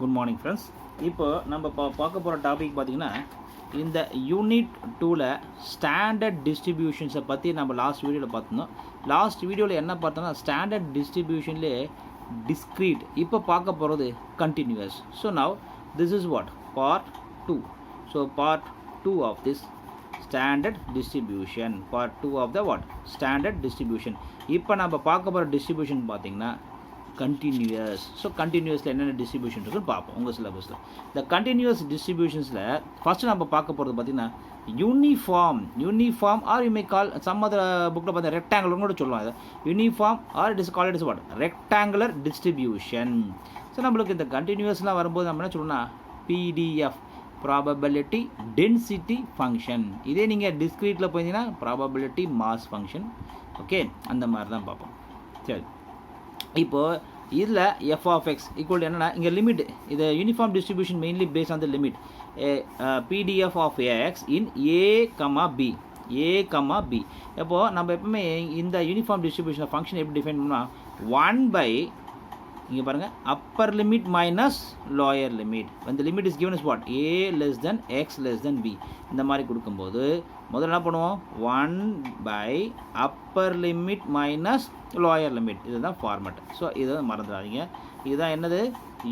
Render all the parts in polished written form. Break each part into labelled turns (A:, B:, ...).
A: Good morning friends. இப்போ நம்ம பார்க்க போகிற டாபிக் பார்த்திங்கன்னா, இந்த யூனிட் 2ல் ஸ்டாண்டர்ட் டிஸ்ட்ரிபியூஷன்ஸை பற்றி நம்ம லாஸ்ட் வீடியோவில் பார்த்துருந்தோம். லாஸ்ட் வீடியோவில் என்ன பார்த்தோம்னா, ஸ்டாண்டர்ட் டிஸ்ட்ரிபியூஷன்லே டிஸ்க்ரீட். இப்போ பார்க்க போகிறது continuous. So now this is what part 2. So part 2 of this standard distribution, part 2 of the what standard distribution. இப்போ நம்ம பார்க்க போகிற டிஸ்ட்ரிபியூஷன் பார்த்திங்கன்னா கண்டினியூஸ். ஸோ கண்டினியூஸில் என்னென்ன டிஸ்ட்ரிபியூஷன் இருக்குன்னு பார்ப்போம் உங்கள் சிலபஸில். இந்த கண்டினியூஸ் டிஸ்ட்ரிபியூஷன்ஸில் ஃபஸ்ட்டு நம்ம பார்க்க போகிறது பார்த்திங்கன்னா uniform or you may call some other புக்கில் பார்த்தா ரெக்டாங்குலர்னு கூட சொல்லுவாங்க. இது uniform or it is called is what rectangular distribution. So நம்மளுக்கு இந்த கண்டினியூஸ்லாம் வரும்போது நம்ம என்ன சொல்லணும்னா PDF ப்ராபபிலிட்டி டென்சிட்டி ஃபங்க்ஷன். இதே நீங்கள் டிஸ்க்ரீட்டில் போயிருந்தீங்கன்னா ப்ராபபிலிட்டி மாஸ் ஃபங்க்ஷன். ஓகே, அந்த மாதிரி தான் பார்ப்போம். சரி, இப்போது இதில் f of x ஈக்குவல் என்னென்னா இங்கே லிமிட். இது uniform distribution mainly base on the limit PDF of x in a, b. இப்போது நம்ம எப்பவுமே இந்த யூனிஃபார்ம் டிஸ்ட்ரிபியூஷன் ஃபங்க்ஷன் எப்படி டிஃபைன் பண்ணோம்னா 1 இங்கே பாருங்கள் upper limit minus lower limit. இந்த limit is given is what a less than x less than b. இந்த மாதிரி கொடுக்கும்போது முதல்ல என்ன பண்ணுவோம் 1 Appar limit minus lower limit. இதுதான் ஃபார்மேட். ஸோ இதை மறந்துடாதீங்க. இதுதான் என்னது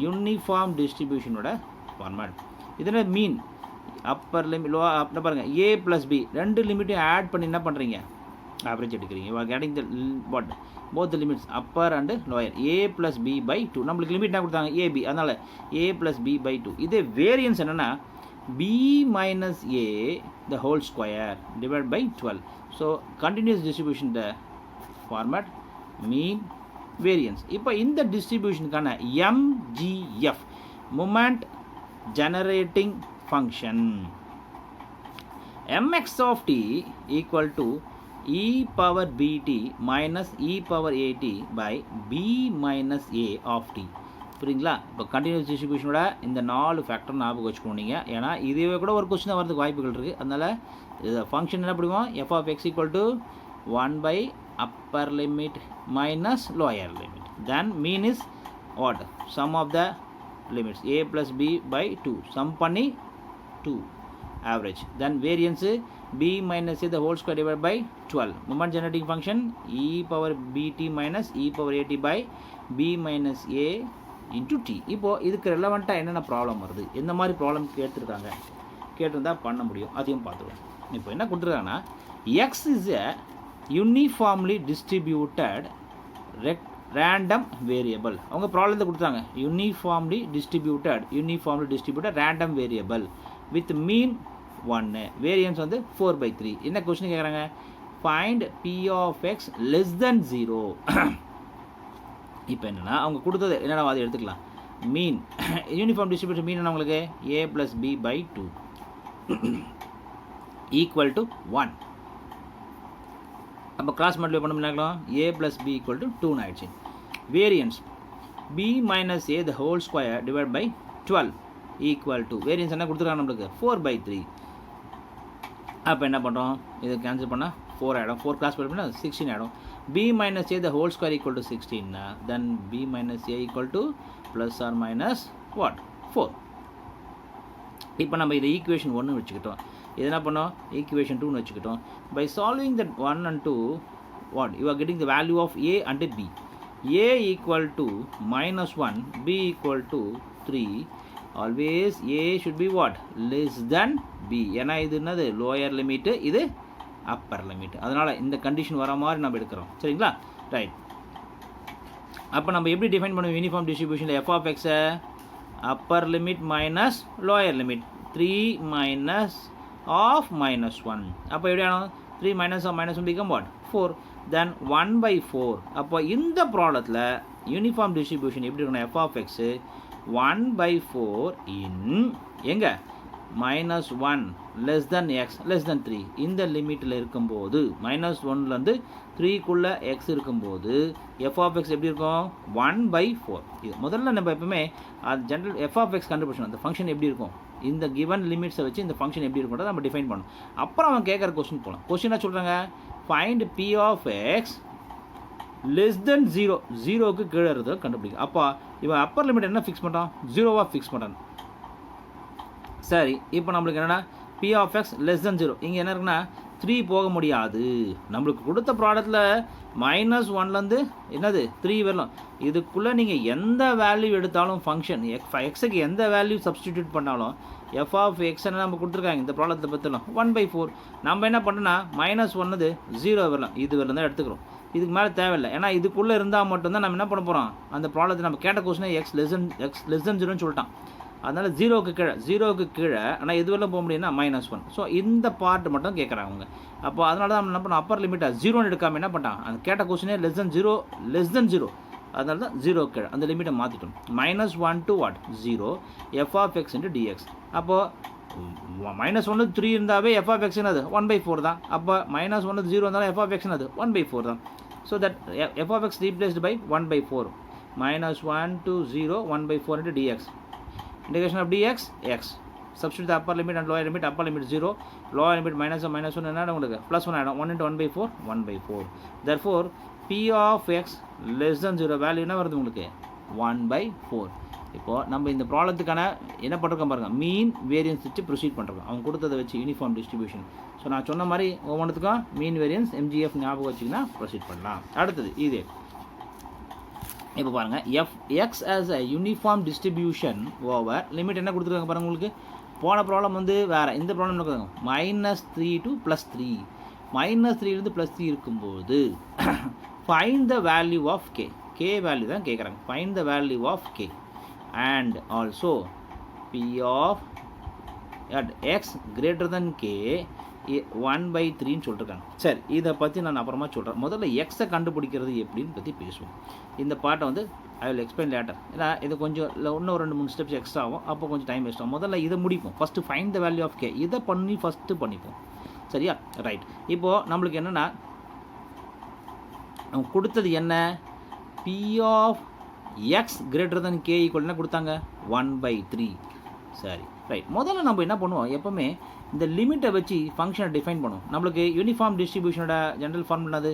A: யூனிஃபார்ம் டிஸ்ட்ரிபியூஷனோட ஃபார்மேட். இது மீன் அப்பர் லிமிட் அப்படி பாருங்கள் a + b ரெண்டு லிமிட்டையும் ஆட் பண்ணி என்ன பண்ணுறீங்க ஆவரேஜ் எடுக்கிறீங்க. You are getting the what both the limits upper and lower a + b/2. நம்மளுக்கு லிமிட் என்ன கொடுத்தாங்க ab, அதனால் a + b/2. இதே வேரியன்ஸ் என்னென்னா b - a the whole square divided by 12. So continuous distribution the format mean variance. இப்போ இந்த டிஸ்ட்ரிபியூஷனுக்கான MGF moment generating function mx of t equal to e power bt minus e power at by b minus a of t. புரியுங்களா? இப்போ continuous டிஸ்ட்ரிபியூஷனோட இந்த 4 factor ஞாபகம் வச்சுக்கணும் நீங்கள். ஏன்னா இதுவே கூட ஒரு கொஸ்டின் வரதுக்கு வாய்ப்புகள் இருக்குது. அதனால் இது ஃபங்க்ஷன் என்ன பண்ணுவோம் f of x equal to 1 upper limit minus lower limit. Then mean is what sum of the limits a plus b/2 sum பண்ணி 2 average. Then variance b minus a the whole square divided by 12. Moment generating function e power bt minus e power at by b minus a into t. இப்போது இதுக்கு ரெலவெண்ட்டாக என்னென்ன problem வருது, எந்த மாதிரி problem கேட்டிருந்தால் பண்ண முடியும், அதையும் பார்த்துருவோம். இப்போ என்ன கொடுத்துருக்காங்கன்னா x is a uniformly distributed random variable. அவங்க ப்ராப்ளத்தை கொடுத்தாங்க uniformly distributed random variable with mean 1, variance வந்து 4/3. என்ன கொஸ்டின் கேட்குறாங்க, find p of x less than 0. இப்போ என்னென்னா அவங்க கொடுத்தது என்னென்ன அதை எடுத்துக்கலாம். மீன் யூனிஃபார்ம் டிஸ்ட்ரிபியூஷன் மீன் என்ன உங்களுக்கு a + b/2 ஈக்குவல் டு 1. அப்போ கிராஸ் மல்டிப்ளை பண்ண முடியலாம் a + b = 2 ஆயிடுச்சு. Variance b - a the whole square divided by 12 equal to variance என்ன கொடுத்துருக்காங்க நம்மளுக்கு 4/3. அப்போ என்ன பண்ணுறோம், இதை கேன்சல் பண்ணால் 4 ஆகிடும். 4 கிராஸ் மல்டிப்ளை பண்ணால் 16 ஆகிடும். b - a the whole square equal to 16. Then b - a equal to plus or minus what 4. இப்போ நம்ம இதை ஈக்குவேஷன் 1 வச்சுக்கிட்டோம். இது என்ன பண்ணோம் ஈக்குவேஷன் 2 வச்சுக்கிட்டோம். By solving that 1 and 2 what you are getting the value of a and b. a equal to -1, b equal to 3. Always a should be what less than b. ஏன்னா இது என்னது லோயர் லிமிட்டு, இது upper limit. அதனால் இந்த condition வர மாதிரி நம்ம எடுக்கிறோம். சரிங்களா? ரைட். அப்போ நம்ம எப்படி டிஃபைன் பண்ணுவோம் யூனிஃபார்ம் டிஸ்ட்ரிபியூஷனில் f of x upper limit minus lower limit 3 of -1. அப்போ எப்படி ஆகும் 3 of -1 become what 4. Then 1/4. அப்போ இந்த ப்ராப்ளத்தில் யூனிஃபார்ம் டிஸ்ட்ரிபியூஷன் எப்படி இருக்கணும், f of x 1/4 in எங்கே -1 less than x less than 3. இந்த லிமிட்டில் இருக்கும்போது -1லேருந்து 3க்குள்ளே x இருக்கும்போது f of x எப்படி இருக்கும் 1/4. இது முதல்ல நம்ம எப்பவுமே ஜென்ரல் f of x கண்டுபிடிச்சோம். அந்த ஃபங்க்ஷன் எப்படி இருக்கும், இந்த கிவன் லிமிட்ஸை வச்சு இந்த ஃபங்க்ஷன் எப்படி இருக்கும்ன்றதை நம்ம டிஃபைன் பண்ணணும். அப்புறம் அவன் கேட்குற கொஸ்டின் போகலாம். கொஸ்டினாக சொல்கிறாங்க find p of x less than 0 ஜீரோவுக்கு கீழே இருக்கிறத கண்டுபிடிக்கும். அப்போ இவன் அப்பர் லிமிட் என்ன ஃபிக்ஸ் பண்ணுறான், ஜீரோவாக ஃபிக்ஸ் பண்ணுறான். சரி, இப்போ நம்மளுக்கு என்னென்னா P of X less than 0, இங்கே என்ன இருக்குன்னா 3 போக முடியாது. நம்மளுக்கு கொடுத்த ப்ராடக்ட்டில் -1லேருந்து என்னது 3 வரலாம். இதுக்குள்ளே நீங்கள் எந்த வேல்யூ எடுத்தாலும் ஃபங்க்ஷன் எக்ஸுக்கு எந்த வேல்யூ சப்ஸ்டிடியூட் பண்ணாலும் எஃப் ஆஃப் எக்ஸ்ன்னு நம்ம கொடுத்துருக்காங்க இந்த ப்ராடக்ட்டை பற்றிலாம் 1/4. நம்ம என்ன பண்ணோன்னா -1 0 வரலாம், இது வரலாம் தான் எடுத்துக்கிறோம். இதுக்கு மேலே தேவையில்லை, ஏன்னா இதுக்குள்ளே இருந்தால் மட்டும்தான் நம்ம என்ன பண்ண போகிறோம், அந்த ப்ராடக்ட் நம்ம கேட்ட கொஸ்டினே எக்ஸ் லெஸ் தென் 0ன்னு சொல்லிட்டான். அதனால் ஜீரோவுக்கு கீழே ஆனால் இது வரலாம் போக முடியும்னா -1. ஸோ இந்த பார்ட் மட்டும் கேட்குறாங்க அவங்க. அப்போ அதனால தான் நம்ம என்ன பண்ணோம், அப்பர் லிமிட்டாக 0ன்னு எடுக்காமல் என்ன பண்ணிட்டான், அந்த கேட்ட கொஸ்டினே லெஸ் தென் ஜீரோ. அதனால தான் 0 கீழே அந்த லிமிட்டை மாற்றிட்டோம். -1 to what 0 F of X into dx. அப்போது -1 3 இருந்தாவே எஃப் ஆஃப் எக்ஸ்னு அது 1/4 தான். அப்போ -1 0 இருந்தாலும் எஃப் ஆஃப் எக்ஸ்னு அது 1/4 தான். So that F of X replaced by 1/4 -1 to 0 1/4 into dx. Integration of dx x. Substitute the upper limit and lower limit. Upper limit 0, lower limit -1 என்ன உங்களுக்கு +1 ஆகிடும். 1 into 1/4 therefore p of x less than 0 value என்ன வருது உங்களுக்கு 1/4. இப்போது நம்ம இந்த ப்ராப்ளத்துக்கான என்ன பண்ணிருக்கோம் பாருங்கள், மீன் வேரியன்ஸ் வச்சு ப்ரொசீட் பண்ணுறோம். அவங்க கொடுத்ததை வச்சு யூனிஃபார்ம் டிஸ்ட்ரிபியூஷன். ஸோ நான் சொன்ன மாதிரி ஒவ்வொன்றுத்துக்கும் மீன் வேரியன்ஸ் MGF ஞாபகம் வச்சிங்கன்னா ப்ரொசீட் பண்ணலாம். அடுத்தது இது இப்போ பாருங்கள், X as a uniform distribution over limit என்ன கொடுத்துருக்காங்க பாருங்கள். உங்களுக்கு போன ப்ராப்ளம் வந்து வேறு, இந்த ப்ராப்ளம் என்ன கொடுத்தாங்க -3 to +3. -3லேருந்து +3 இருக்கும்போது find the value of k value தான் கேட்குறாங்க. Find the value of k and also p of X greater than k 1/3ன்னு சொல்லிட்டுருக்காங்க. சரி, இதை பற்றி நான் அப்புறமா சொல்கிறேன். முதல்ல எக்ஸை கண்டுபிடிக்கிறது எப்படின்னு பற்றி பேசுவோம். இந்த பாட்டை வந்து ஐ வில் எக்ஸ்பிளைன் லேட்டர். ஏன்னா இது கொஞ்சம் இன்னும் 2-3 ஸ்டெப்ஸ் எக்ஸ்ட்ரா ஆகும், அப்போ கொஞ்சம் டைம் வேஸ்ட் ஆகும். முதல்ல இதை முடிப்போம். First find the value of K, இதை ஃபஸ்ட்டு பண்ணிப்போம். சரியா, ரைட். இப்போது நம்மளுக்கு என்னென்னா அவங்க கொடுத்தது என்ன, P of X greater than K equal என்ன கொடுத்தாங்க 1/3. சரி, ரைட். முதல்ல நம்ம என்ன பண்ணுவோம், எப்போவுமே இந்த லிமிட்டை வச்சு ஃபங்க்ஷனை டிஃபைன் பண்ணுவோம். நம்மளுக்கு யூனிஃபார்ம் டிஸ்ட்ரிபியூஷனோட ஜென்ரல் ஃபார்ம் என்னது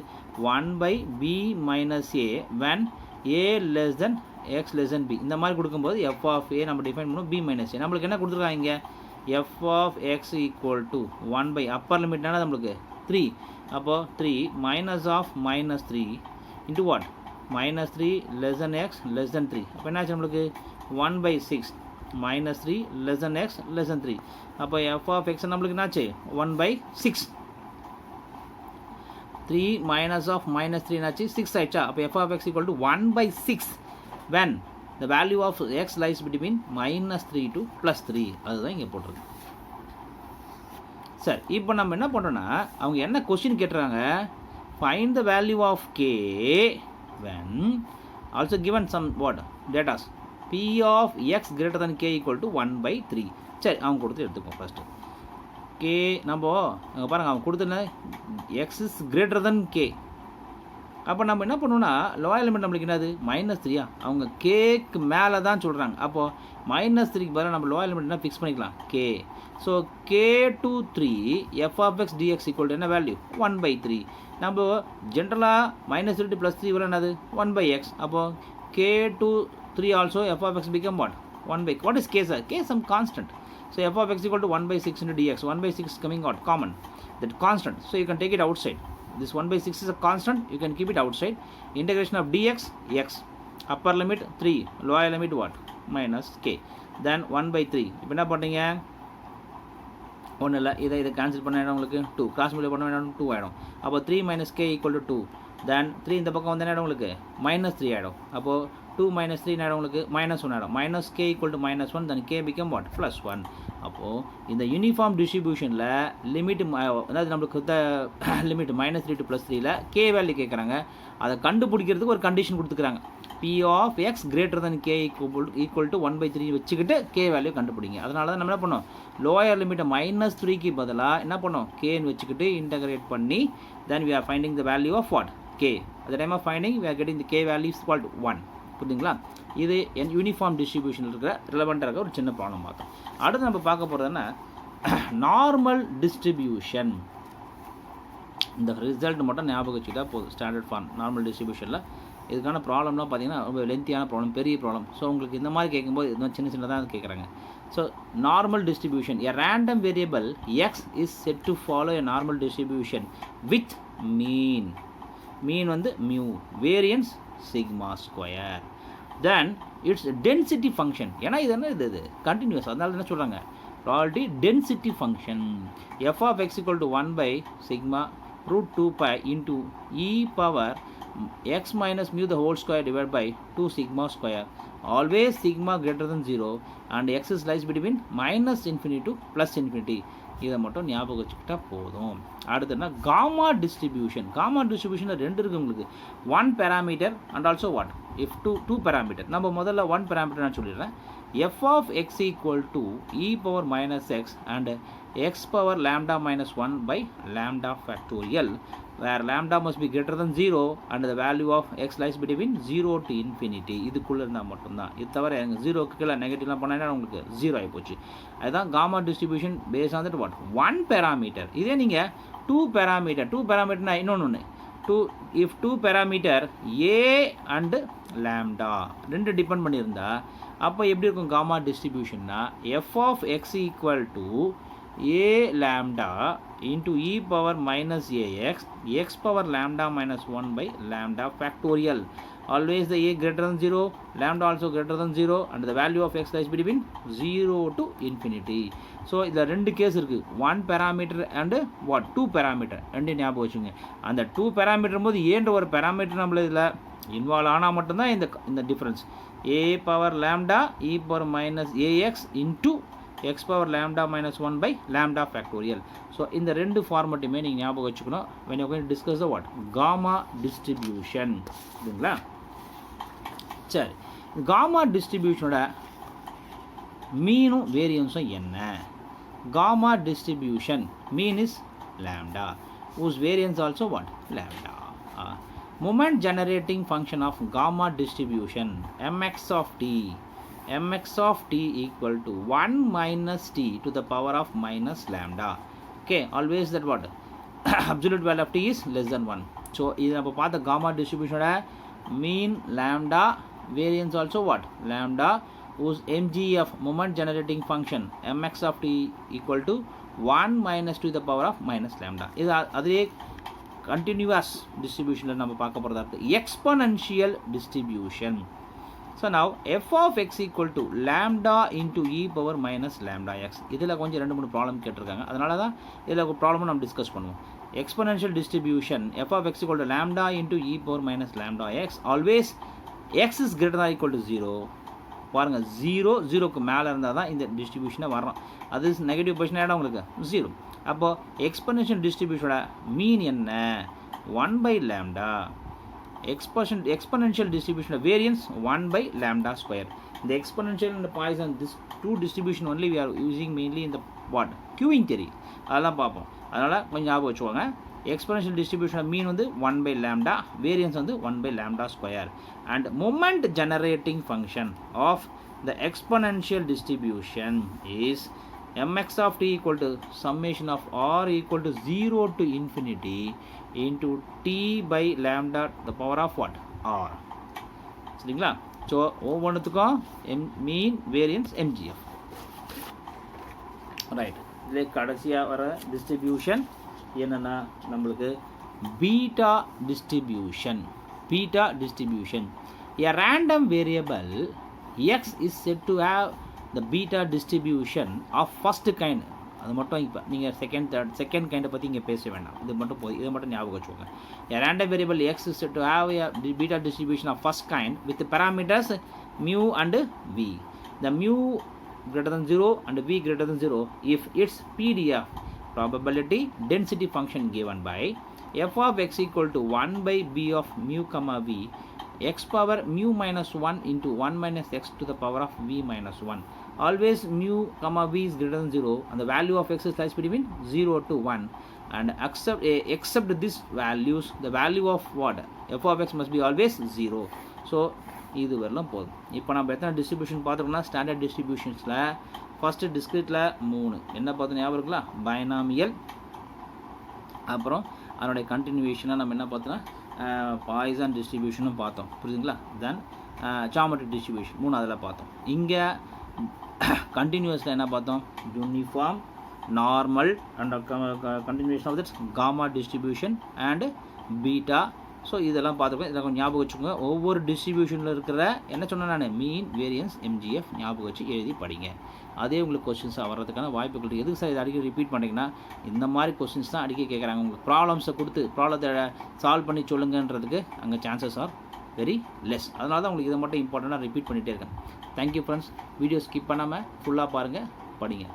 A: 1/b - a when a less than x less than b. இந்த மாதிரி கொடுக்கும்போது f of a நம்ம டிஃபைன் பண்ணுவோம் b - a. நம்மளுக்கு என்ன கொடுத்துருக்காங்க இங்கே f of x equal to 1 Appar லிமிட்னா நம்மளுக்கு 3. அப்போது 3 -3 into what -3 less than x less than 3. அப்போ என்ன ஆச்சு நம்மளுக்கு 1/6 -3 less than x less than 3. அப்போ f of x நம்மளுக்கு என்னாச்சு 1/6. 3 - என்னாச்சு 6 ஆயிடுச்சா. அப்போ f of x equal to 1/6 when the value of x lies between -3 to +3. அதுதான் இங்கே போட்டிருக்கு. சரி, இப்போ நம்ம என்ன பண்ணுறோன்னா அவங்க என்ன question கேட்டுறாங்க, find the value of k when also given some what datas p of x greater than k equal to 1/3. சரி, அவங்க கொடுத்து எடுத்துக்கோம். ஃபஸ்ட்டு கே நம்ம பாருங்கள், அவங்க கொடுத்தன X is greater than K. அப்போ நம்ம என்ன பண்ணுவோம்னா லோயர் லிமிட் நம்மளுக்கு என்னது -3. அவங்க கேக்கு மேலே தான் சொல்கிறாங்க. அப்போது -3க்கு பதிலாக நம்ம லோயர் லிமிட் என்ன ஃபிக்ஸ் பண்ணிக்கலாம் K. So K to 3 F of X dx equal to என்ன வேல்யூ 1/3. நம்ம ஜென்ரலாக -3 to +3 வர என்னது 1/x. அப்போது K to 3 also f of x become what 1/. What is k, sir? K is some constant. So f of x equal to 1/6 into dx. 1/6 is coming out common, that constant. So you can take it outside. This 1/6 is a constant, you can keep it outside. Integration of dx x, upper limit 3, lower limit what minus k, then 1/3. இப்போ என்ன பண்ணுறீங்க, ஒன்றும் இல்லை, இதை cancel பண்ண வேணும் உங்களுக்கு 2, cross multiply பண்ண வேணும் 2 ஆகிடும். அப்போ 3 - k equal to 2. தென் 3 இந்த பக்கம் வந்து என்ன ஆகிடும் உங்களுக்கு -3 ஆகிடும். அப்போது 2 - 3 ஆகிடும் உங்களுக்கு -1 ஆகிடும். -k equal to -1, then k become what +1. அப்போது இந்த யூனிஃபார்ம் டிஸ்ட்ரிபியூஷனில் லிமிட், அதாவது நம்மளுக்கு லிமிட் -3 to +3ல் கே வேல்யூ கேட்குறாங்க. அதை கண்டுபிடிக்கிறதுக்கு ஒரு கண்டிஷன் கொடுத்துக்கிறாங்க, p of x greater than k equal to 1/3 வச்சுக்கிட்டு கே வேல்யூ கண்டுபிடிங்க. அதனால தான் நம்ம என்ன பண்ணோம், லோயர் லிமிட்டை -3க்கு பதிலாக என்ன பண்ணோம் கேன்னு வச்சுக்கிட்டு இன்டகிரேட் பண்ணி then we are finding the value of what k. at the time of finding we are getting the k value is equal to 1. புரியுதுங்களா. இது யூனிஃபார்ம் டிஸ்ட்ரிபியூஷன் இருக்கிற ரிலவெண்ட்டாக இருக்க ஒரு சின்ன ப்ராப்ளம் பார்த்தோம். அடுத்து நம்ம பார்க்க போகிறதுன்னா நார்மல் டிஸ்ட்ரிபியூஷன். இந்த ரிசல்ட் மட்டும் ஞாபகம் வச்சுட்டா போதும். ஸ்டாண்டர்ட் ஃபார்ம் நார்மல் டிஸ்ட்ரிபியூஷனில் இதுக்கான ப்ராப்ளம்லாம் பார்த்தீங்கன்னா ரொம்ப லென்த்தியான ப்ராப்ளம், பெரிய ப்ராப்ளம். ஸோ உங்களுக்கு இந்த மாதிரி கேட்கும்போது இதுவும் சின்ன சின்னதாக கேட்குறாங்க. So normal distribution, a random variable x is said to follow a normal distribution with mean. Mean வந்து mu, variance sigma square. Then its density function. ஏன்னா இது என்ன, இது கண்டினியூஸ், அதனால என்ன சொல்கிறாங்க, probability density function f of x equal to 1 by sigma root 2 pi into e power x minus mu the whole square divided by 2 sigma square. Always sigma greater than 0 and x is lies between minus infinity to plus infinity. இதை மட்டும் ஞாபகம் வச்சுக்கிட்டா போதும். அடுத்துனா gamma distribution. Gamma டிஸ்ட்ரிபியூஷனில் ரெண்டு இருக்குது உங்களுக்கு, 1 parameter and also what if 2 parameter. நம்ம முதல்ல 1 parameter நான் சொல்லிடுறேன். f of x equal to e power minus x and x power lambda minus 1 by lambda factorial, where lambda must be greater than 0 and the value of x lies between 0 to infinity. இதுக்குள்ளே இருந்தால் மட்டும்தான். இது தவிர எங்கள் 0க்கு கீழே நெகட்டிவ்லாம் பண்ணால் உங்களுக்கு 0 ஆகிப்போச்சு. அதுதான் காமா டிஸ்ட்ரிபியூஷன் பேஸ் வந்துட்டு வாட் 1 parameter. இதே நீங்கள் 2 parameterனா இன்னொன்று if 2 parameter a and lambda ரெண்டு டிபெண்ட் பண்ணியிருந்தா அப்போ எப்படி இருக்கும் gamma டிஸ்ட்ரிபியூஷன்னா f of x equal to a lambda into e power minus ax x power lambda minus 1 by lambda factorial. Always the a greater than 0, lambda also greater than 0 and the value of x lies between 0 to infinity. So இதில் ரெண்டு case இருக்குது, 1 parameter and what 2 parameter. ரெண்டு ஞாபகம் வச்சுங்க. அந்த 2 parameter போது ஏன்ற ஒரு பேராமீட்டர் நம்மள இதில் இன்வால்வ் ஆனால் மட்டும்தான் இந்த difference a power lambda e power minus ax into x power lambda minus 1 by lambda factorial. So இந்த ரெண்டு ஃபார்மேட்டுமே நீங்கள் ஞாபகம் வச்சுக்கணும் when you are going to discuss the what gamma distribution. சரிங்களா? சரி, காமா டிஸ்ட்ரிபியூஷனோட மீனும் வேரியன்ஸும் என்ன? Gamma distribution mean is lambda whose variance also what lambda. Moment generating function of gamma distribution mx of t equal to 1 minus t to the power of minus lambda. Okay, always that what absolute value of t is less than 1. So இது நம்ம பார்த்த gamma distribution mean lambda, variance also what lambda, whose mgf moment generating function mx of t equal to 1 minus to the power of minus lambda. இது அதே continuous distribution நம்ம பார்க்க போறதா இருக்கு exponential distribution. So now f of x equal to lambda into e power minus lambda x. இதில் கொஞ்சம் 2-3 problem கேட்டிருக்காங்க, அதனால தான் இதில் ஒரு ப்ராப்ளம் நம்ம டிஸ்கஸ் பண்ணுவோம். exponential distribution f of x equal to lambda into e power minus lambda x. Always x is greater than or equal to 0. பாருங்கள் 0க்கு மேலே இருந்தால் தான் இந்த டிஸ்ட்ரிபியூஷனை வரோம். அது நெகட்டிவ் பொசிஷன் ஆகிடும் உங்களுக்கு 0. அப்போது எக்ஸ்பொனென்ஷியல் டிஸ்ட்ரிபியூஷனோட மீன் என்ன 1 by lambda. எக்ஸ்பொனென்ஷியல் டிஸ்ட்ரிபியூஷனோட வேரியன்ஸ் 1 by lambda square. இந்த exponential and Poisson this two distribution only we are using mainly in the what queuing theory. அதெல்லாம் பார்ப்போம், அதனால் கொஞ்சம் ஞாபகம் வச்சுக்கோங்க. எக்ஸ்பொனென்ஷியல் டிஸ்ட்ரிபியூஷன் மீன் வந்து 1 by lambda, வேரியன்ஸ் வந்து 1 by lambda square. And moment generating function of the exponential distribution is mx of t equal to summation of r equal to 0 to infinity into t by lambda the power of what r. சரிங்களா? So ஒவ்வொன்றுத்துக்கும் mean variance mgf. Right, இதில் கடைசியாக வர distribution என்னென்னா நம்மளுக்கு beta distribution. A random variable x is said to have the beta distribution of first kind. அது மட்டும் இப்போ நீங்கள் செகண்ட் கைண்டை பற்றி இங்கே பேச வேண்டாம், இது மட்டும் போதும், இதை மட்டும் ஞாபகம் வச்சுக்கோங்க. A random variable x is said to have a beta distribution of first kind with the parameters mu and v. The mu greater than 0 and v greater than 0 if its PDF probability density function given by f of x equal to 1 by b of mu comma v x power mu minus 1 into 1 minus x to the power of v minus 1. Always mu comma v is greater than 0 and the value of x is lies between 0 to 1, and except these values the value of what f of x must be always 0. So இது வரலாம் போதும். இப்போ நம்ம எத்தனை distribution பார்த்துருக்கோம்னா standard டிஸ்ட்ரிபியூஷன்ஸில் first டிஸ்கிரிட்டில் 3 என்ன பார்த்து ஞாபகம் இருக்குங்களா, பைனாமியல், அப்புறம் அதனுடைய கண்டினியூவேஷனாக நம்ம என்ன பார்த்தோன்னா பாய்சான் டிஸ்ட்ரிபியூஷனும் பார்த்தோம், புரியுதுங்களா? தென் ஜாமெட்ரிக் டிஸ்ட்ரிபியூஷன் 3 அதில் பார்த்தோம். இங்கே கண்டினியூஸில் என்ன பார்த்தோம்? Uniform, normal and continuation of that gamma distribution and beta. So இதெல்லாம் பார்த்துக்கோங்க. இதை கொஞ்சம் ஞாபகம் வச்சுக்கோங்க. ஒவ்வொரு டிஸ்ட்ரிபியூஷனில் இருக்கிற என்ன சொன்னேன் நான், மீன், வேரியன்ஸ், எம்ஜிஎஃப் ஞாபகம் வச்சு எழுதி படிங்க. அதே உங்களுக்கு கொஸ்டின்ஸாக வர்றதுக்கான வாய்ப்புகள் இருக்குது. எதுக்கு சார் இதை அடிக்கடி ரிப்பீட் பண்ணிங்கன்னா, இந்த மாதிரி கொஸ்டின்ஸ் தான் அடிக்கடி கேட்குறாங்க. உங்களுக்கு ப்ராப்ளம்ஸை கொடுத்து ப்ராப்ளத்தை சால்வ் பண்ணி சொல்லுங்கன்றதுக்கு அங்கே சான்சஸ் ஆர் வெரி லெஸ். அதனால தான் உங்களுக்கு இதை மட்டும் இம்பார்ட்டண்ட்டாக ரிப்பீட் பண்ணிகிட்டே இருக்கேன். Thank you friends. வீடியோ ஸ்கிப் பண்ணாமல் ஃபுல்லாக பாருங்கள், படிங்க,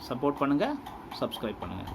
A: சப்போர்ட் பண்ணுங்கள், சப்ஸ்கிரைப் பண்ணுங்கள்.